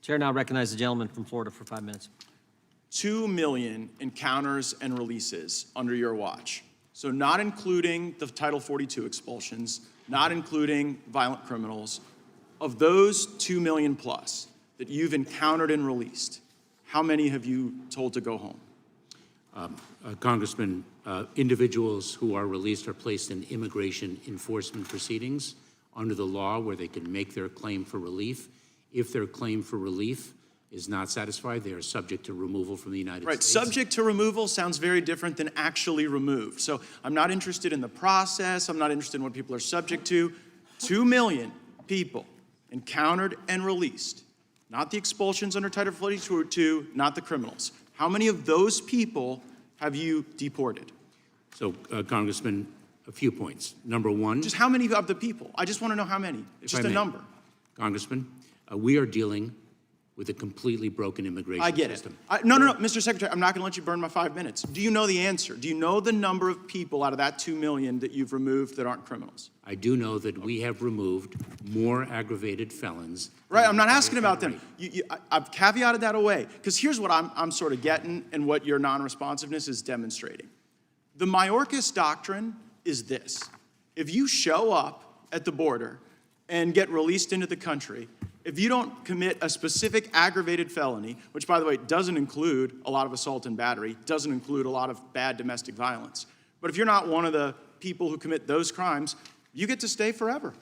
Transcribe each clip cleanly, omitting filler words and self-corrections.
Chair now recognizes the gentleman from Florida for 5 minutes. 2 million encounters and releases under your watch. So not including the Title 42 expulsions, not including violent criminals. Of those 2 million plus that you've encountered and released, how many have you told to go home? Congressman, individuals who are released are placed in immigration enforcement proceedings under the law where they can make their claim for relief. If their claim for relief is not satisfied, they are subject to removal from the United States. Right, subject to removal sounds very different than actually removed. So I'm not interested in the process. I'm not interested in what people are subject to. 2 million people encountered and released. Not the expulsions under Title 42, not the criminals. How many of those people have you deported? So, Congressman, a few points. Number one. Just how many of the people? I just want to know how many. It's just a number. Congressman, we are dealing with a completely broken immigration system. I get it. No, Mr. Secretary, I'm not going to let you burn my 5 minutes. Do you know the answer? Do you know the number of people out of that 2 million that you've removed that aren't criminals? I do know that we have removed more aggravated felons. Right, I'm not asking about them. I've caveated that away, because here's what I'm sort of getting and what your non-responsiveness is demonstrating. The Mayorkas doctrine is this. If you show up at the border and get released into the country, if you don't commit a specific aggravated felony, which, by the way, doesn't include a lot of assault and battery, doesn't include a lot of bad domestic violence, but if you're not one of the people who commit those crimes, you get to stay forever.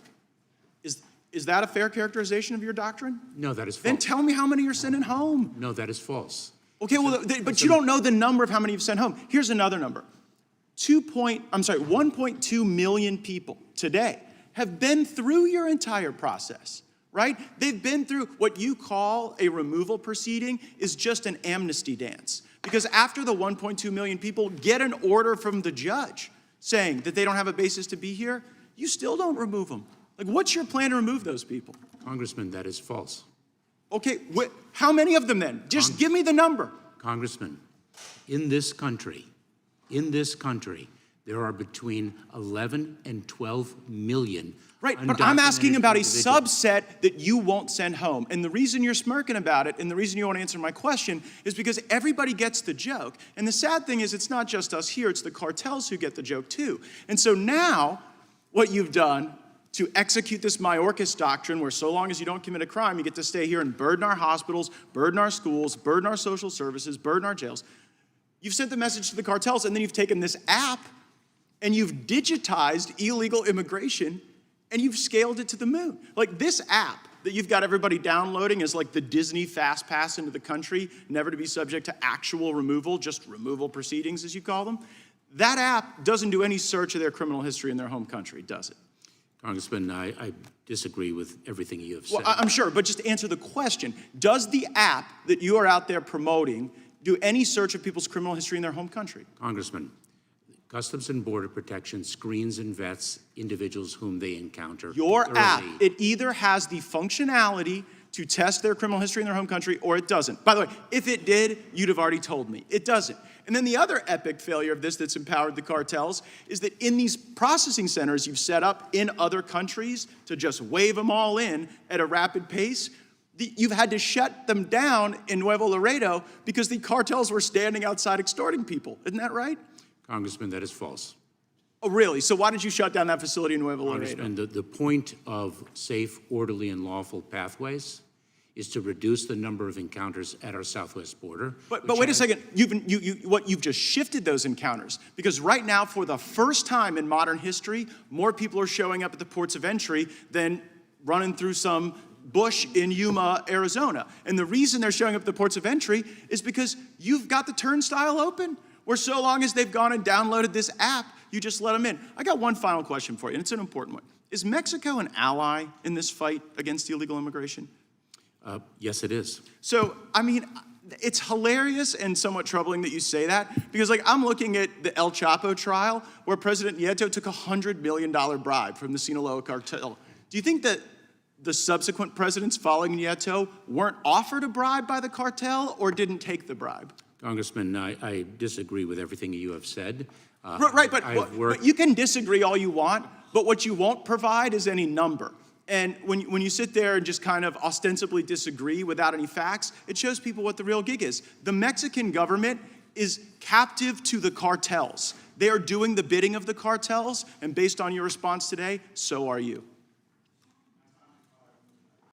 Is that a fair characterization of your doctrine? No, that is false. Then tell me how many you're sending home. No, that is false. Okay, well, but you don't know the number of how many you've sent home. Here's another number. 1.2 million people today have been through your entire process, right? They've been through what you call a removal proceeding is just an amnesty dance. Because after the 1.2 million people get an order from the judge saying that they don't have a basis to be here, you still don't remove them. Like, what's your plan to remove those people? Congressman, that is false. Okay, how many of them then? Just give me the number. Congressman, in this country, there are between 11 and 12 million. Right, but I'm asking about a subset that you won't send home. And the reason you're smirking about it and the reason you won't answer my question is because everybody gets the joke. And the sad thing is it's not just us here, it's the cartels who get the joke too. And so now what you've done to execute this Mayorkas doctrine where so long as you don't commit a crime, you get to stay here and burden our hospitals, burden our schools, burden our social services, burden our jails. You've sent the message to the cartels and then you've taken this app and you've digitized illegal immigration and you've scaled it to the moon. Like this app that you've got everybody downloading is like the Disney Fast Pass into the country, never to be subject to actual removal, just removal proceedings as you call them. That app doesn't do any search of their criminal history in their home country, does it? Congressman, I disagree with everything you have said. Well, I'm sure, but just answer the question. Does the app that you are out there promoting do any search of people's criminal history in their home country? Congressman, Customs and Border Protection screens and vets individuals whom they encounter. Your thoroughly. app, it either has the functionality to test their criminal history in their home country or it doesn't. By the way, if it did, you'd have already told me. It doesn't. And then the other epic failure of this that's empowered the cartels is that in these processing centers you've set up in other countries to just wave them all in at a rapid pace, you've had to shut them down in Nuevo Laredo because the cartels were standing outside extorting people. Isn't that right? Congressman, that is false. Oh, really? So why did you shut down that facility in Nuevo Laredo? Congressman, the point of safe, orderly, and lawful pathways is to reduce the number of encounters at our southwest border. But wait a second, you've just shifted those encounters because right now, for the first time in modern history, more people are showing up at the ports of entry than running through some bush in Yuma, Arizona. And the reason they're showing up at the ports of entry is because you've got the turnstile open, where so long as they've gone and downloaded this app, you just let them in. I got one final question for you, and it's an important one. Is Mexico an ally in this fight against illegal immigration? Yes, it is. So, I mean, it's hilarious and somewhat troubling that you say that because, like, I'm looking at the El Chapo trial where President Nieto took a $100 million bribe from the Sinaloa cartel. Do you think that the subsequent presidents following Nieto weren't offered a bribe by the cartel or didn't take the bribe? Congressman, I disagree with everything you have said. Right, but you can disagree all you want, but what you won't provide is any number. And when you sit there and just kind of ostensibly disagree without any facts, it shows people what the real gig is. The Mexican government is captive to the cartels. They are doing the bidding of the cartels, and based on your response today, so are you.